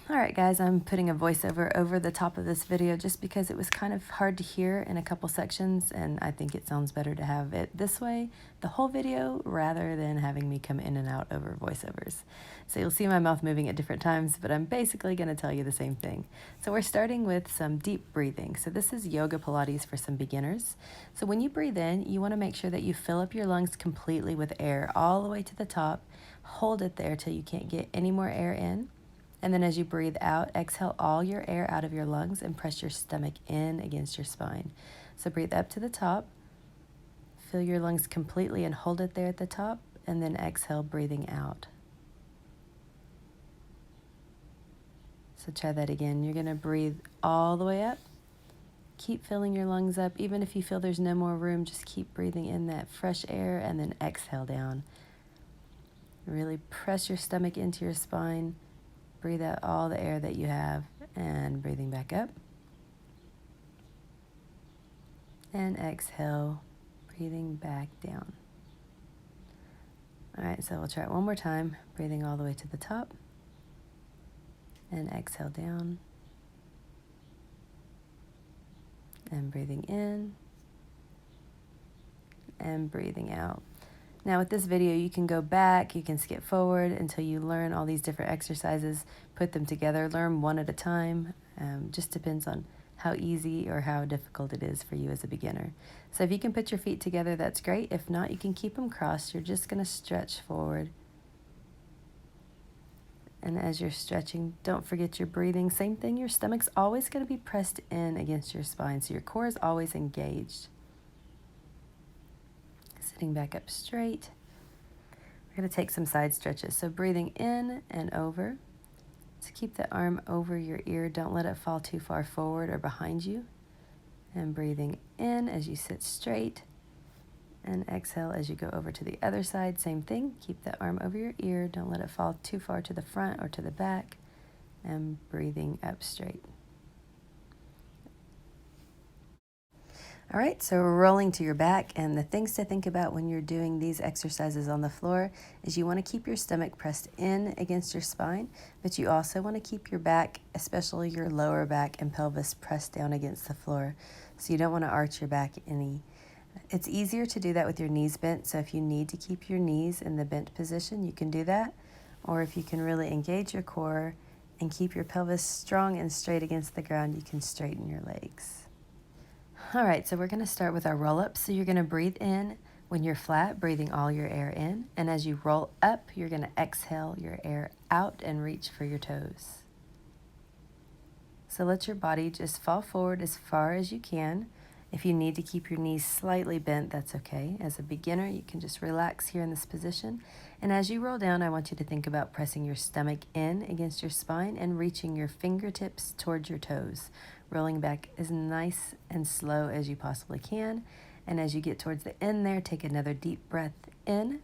Alright guys, I'm putting a voiceover over the top of this video just because it was kind of hard to hear in a couple sections, and I think it sounds better to have it this way, the whole video, rather than having me come in and out over voiceovers. So you'll see my mouth moving at different times, but I'm basically going to tell you the same thing. So we're starting with some deep breathing. So this is yoga Pilates for some beginners. So when you breathe in, you want to make sure that you fill up your lungs completely with air all the way to the top. Hold it there till you can't get any more air in. And then as you breathe out, exhale all your air out of your lungs and press your stomach in against your spine. So breathe up to the top, fill your lungs completely and hold it there at the top, and then exhale, breathing out. So try that again. You're going to breathe all the way up. Keep filling your lungs up. Even if you feel there's no more room, just keep breathing in that fresh air and then exhale down. Really press your stomach into your spine. Breathe out all the air that you have, and breathing back up. And exhale, breathing back down. All right, so we'll try it one more time, breathing all the way to the top. And exhale down. And breathing in. And breathing out. Now with this video, you can go back, you can skip forward until you learn all these different exercises, put them together, learn one at a time. Just depends on how easy or how difficult it is for you as a beginner. So if you can put your feet together, that's great. If not, you can keep them crossed. You're just going to stretch forward. And as you're stretching, don't forget your breathing. Same thing, your stomach's always going to be pressed in against your spine, so your core is always engaged. Sitting back up straight. We're going to take some side stretches. So breathing in and over. So keep the arm over your ear. Don't let it fall too far forward or behind you. And breathing in as you sit straight. And exhale as you go over to the other side. Same thing. Keep the arm over your ear. Don't let it fall too far to the front or to the back. And breathing up straight. All right, so we're rolling to your back, and the things to think about when you're doing these exercises on the floor is you want to keep your stomach pressed in against your spine, but you also want to keep your back, especially your lower back and pelvis, pressed down against the floor. So you don't want to arch your back any. It's easier to do that with your knees bent, so if you need to keep your knees in the bent position, you can do that. Or if you can really engage your core and keep your pelvis strong and straight against the ground, you can straighten your legs. All right, so we're going to start with our roll-up. So you're going to breathe in when you're flat, breathing all your air in. And as you roll up, you're going to exhale your air out and reach for your toes. So let your body just fall forward as far as you can. If you need to keep your knees slightly bent, that's okay. As a beginner, you can just relax here in this position. And as you roll down, I want you to think about pressing your stomach in against your spine and reaching your fingertips towards your toes. Rolling back as nice and slow as you possibly can. And as you get towards the end there, take another deep breath in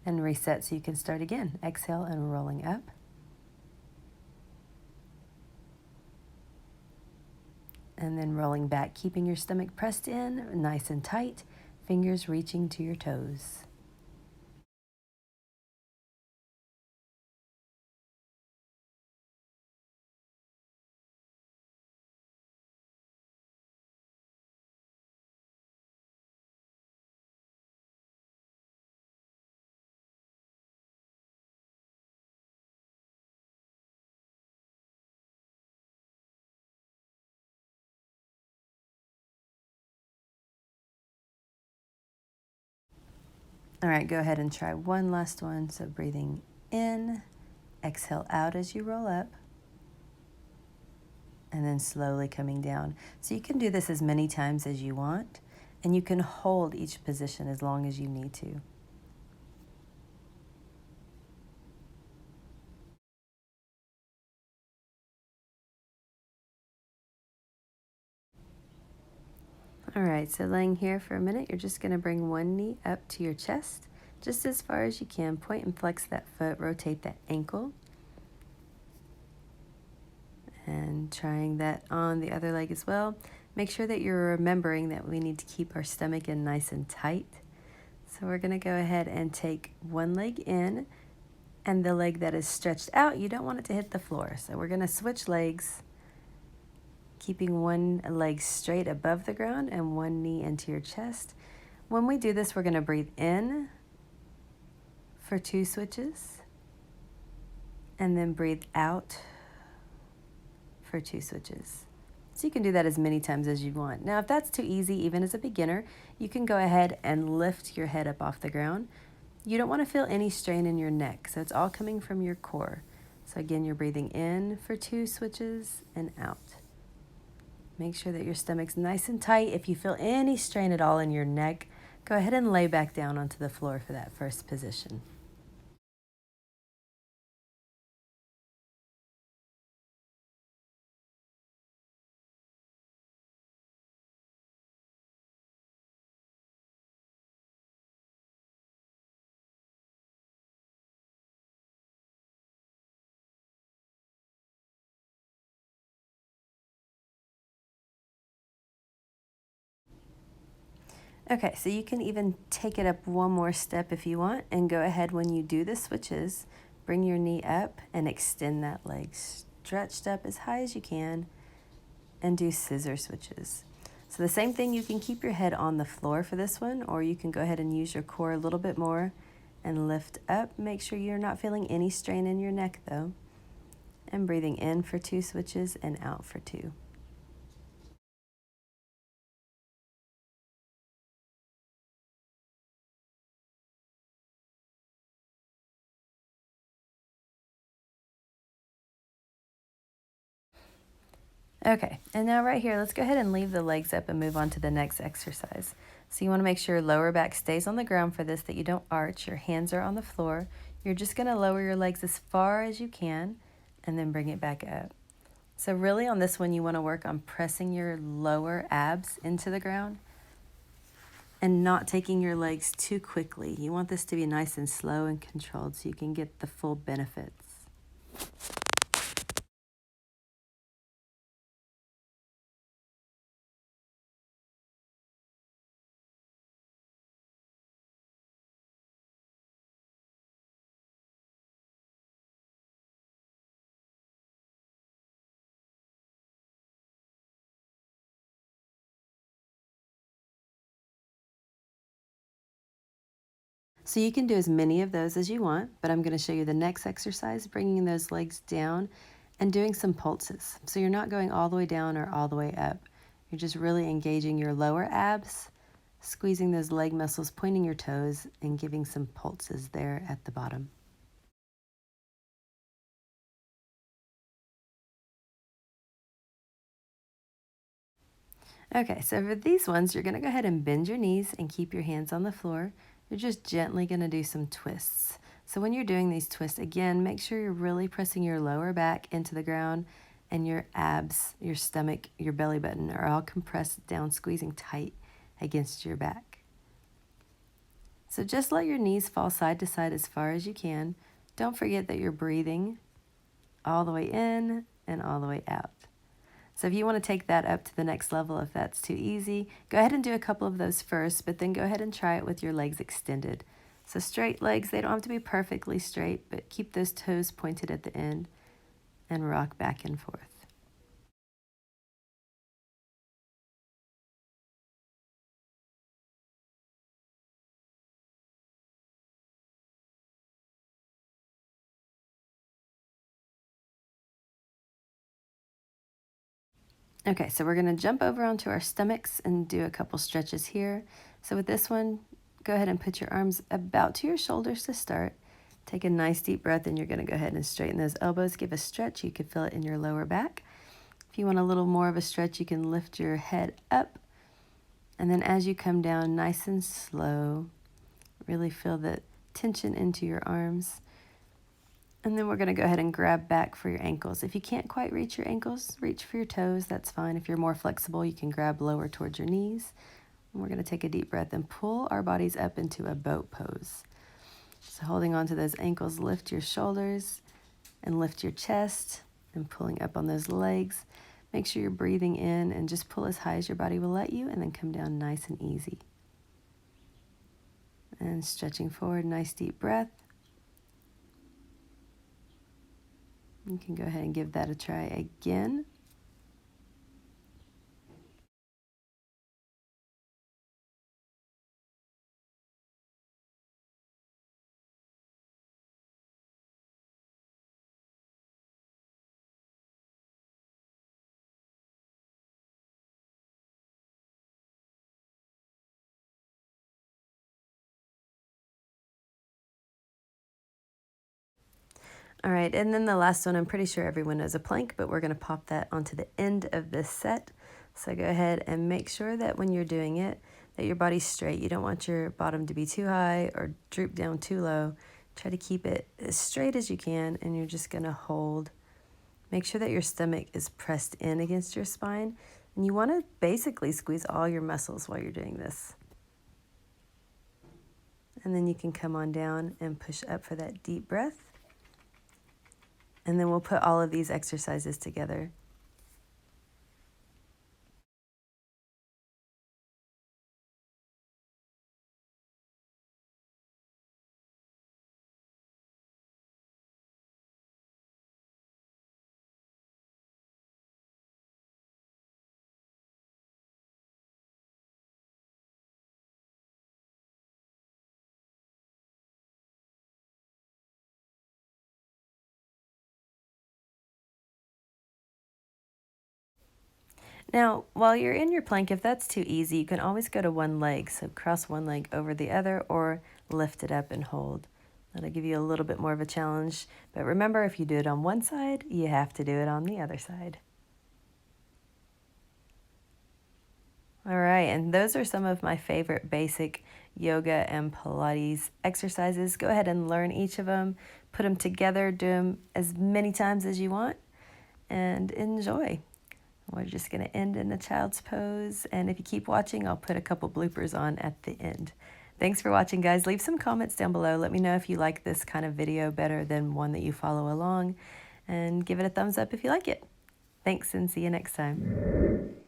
and reset so you can start again. Exhale and rolling up. And then rolling back, keeping your stomach pressed in, nice and tight, fingers reaching to your toes. All right, go ahead and try one last one. So breathing in, exhale out as you roll up, and then slowly coming down. So you can do this as many times as you want, and you can hold each position as long as you need to. All right, so laying here for a minute, you're just going to bring one knee up to your chest, just as far as you can. Point and flex that foot, rotate that ankle. And trying that on the other leg as well. Make sure that you're remembering that we need to keep our stomach in nice and tight. So we're going to go ahead and take one leg in, and the leg that is stretched out, you don't want it to hit the floor. So we're going to switch legs, keeping one leg straight above the ground and one knee into your chest. When we do this, we're going to breathe in for 2 switches, and then breathe out for 2 switches. So you can do that as many times as you want. Now, if that's too easy, even as a beginner, you can go ahead and lift your head up off the ground. You don't want to feel any strain in your neck, so it's all coming from your core. So again, you're breathing in for 2 switches and out. Make sure that your stomach's nice and tight. If you feel any strain at all in your neck, go ahead and lay back down onto the floor for that first position. Okay, so you can even take it up one more step if you want, and go ahead when you do the switches, bring your knee up and extend that leg stretched up as high as you can, and do scissor switches. So the same thing, you can keep your head on the floor for this one, or you can go ahead and use your core a little bit more and lift up. Make sure you're not feeling any strain in your neck though. And breathing in for 2 switches and out for 2. Okay, and now right here, let's go ahead and leave the legs up and move on to the next exercise. So you want to make sure your lower back stays on the ground for this, that you don't arch. Your hands are on the floor. You're just going to lower your legs as far as you can and then bring it back up. So really on this one, you want to work on pressing your lower abs into the ground and not taking your legs too quickly. You want this to be nice and slow and controlled so you can get the full benefits. So you can do as many of those as you want, but I'm going to show you the next exercise, bringing those legs down and doing some pulses. So you're not going all the way down or all the way up. You're just really engaging your lower abs, squeezing those leg muscles, pointing your toes, and giving some pulses there at the bottom. Okay, so for these ones, you're going to go ahead and bend your knees and keep your hands on the floor. You're just gently going to do some twists. So when you're doing these twists, again, make sure you're really pressing your lower back into the ground, and your abs, your stomach, your belly button are all compressed down, squeezing tight against your back. So just let your knees fall side to side as far as you can. Don't forget that you're breathing all the way in and all the way out. So if you want to take that up to the next level, if that's too easy, go ahead and do a couple of those first, but then go ahead and try it with your legs extended. So straight legs, they don't have to be perfectly straight, but keep those toes pointed at the end and rock back and forth. Okay, so we're going to jump over onto our stomachs and do a couple stretches here. So with this one, go ahead and put your arms about to your shoulders to start. Take a nice deep breath, and you're going to go ahead and straighten those elbows. Give a stretch. You could feel it in your lower back. If you want a little more of a stretch, you can lift your head up. And then as you come down, nice and slow, really feel the tension into your arms. And then we're going to go ahead and grab back for your ankles. If you can't quite reach your ankles, reach for your toes. That's fine. If you're more flexible, you can grab lower towards your knees. And we're going to take a deep breath and pull our bodies up into a boat pose. So holding on to those ankles, lift your shoulders and lift your chest, and pulling up on those legs. Make sure you're breathing in and just pull as high as your body will let you, and then come down nice and easy. And stretching forward, nice deep breath. You can go ahead and give that a try again. All right, and then the last one, I'm pretty sure everyone knows a plank, but we're gonna pop that onto the end of this set. So go ahead and make sure that when you're doing it, that your body's straight. You don't want your bottom to be too high or droop down too low. Try to keep it as straight as you can, and you're just gonna hold. Make sure that your stomach is pressed in against your spine, and you wanna basically squeeze all your muscles while you're doing this. And then you can come on down and push up for that deep breath. And then we'll put all of these exercises together. Now, while you're in your plank, if that's too easy, you can always go to one leg. So cross one leg over the other or lift it up and hold. That'll give you a little bit more of a challenge. But remember, if you do it on one side, you have to do it on the other side. All right, and those are some of my favorite basic yoga and Pilates exercises. Go ahead and learn each of them, put them together, do them as many times as you want, and enjoy. We're just going to end in a child's pose, and if you keep watching, I'll put a couple bloopers on at the end. Thanks for watching, guys. Leave some comments down below. Let me know if you like this kind of video better than one that you follow along, and give it a thumbs up if you like it. Thanks, and see you next time.